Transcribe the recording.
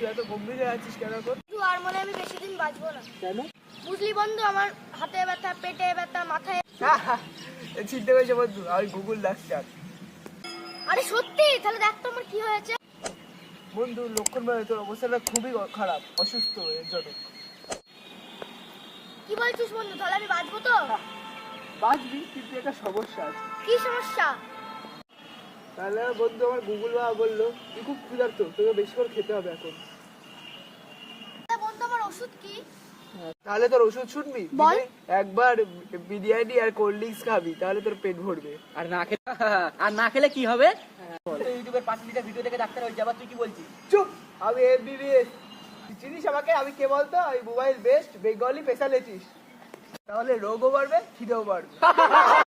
তুই এত গম্ভীর হয়ে আছিস কেন এখন? আর মনে হয় আমি বেশি দিন বাঁচবো না। কেন? বুঝলি বন্ধু, আমার হাতে ব্যথা, পেটে ব্যথা, মাথায়। চিনতে পেরেছে বন্ধু, আমি গুগল ডাক্তার। আরে সত্যি? তাহলে দেখ তো আমার কি হয়েছে। বন্ধু লক্ষণ ভাই, তোর অবস্থাটা খুবই খারাপ, অসুস্থ এর জন্য। কি বলছিস বন্ধু? তাহলে আমি বাঁচবো তো? বাঁচবি, কিন্তু একটা সমস্যা আছে। কি সমস্যা? তাহলে বন্ধু আমার গুগল বাবা বললো তুই খুব ক্ষুধার্ত, তোকে বেশি করে খেতে হবে এখন। বন্ধু আমার ওষুধ কি? তাহলে তোর ওষুধ শুনবি? বল। দিনে একবার বিরিয়ানি আর কোল্ড ড্রিঙ্কস খাবি, তাহলে তোর পেট ভরবে। আর না খেলে কি হবে? ইউটিউবের 5 মিনিটের ভিডিও দেখে ডাক্তার হয়ে যাবা, তুই কি বলছিস? চুপ! আমি এমবিবিএস। তুই চিনিস আমাকে? আমি কে বলতো? আমি মোবাইল বেস্ট বেঙ্গলি স্পেশালিস্ট। তাহলে রোগও বাড়বে, খিদেও বাড়বে।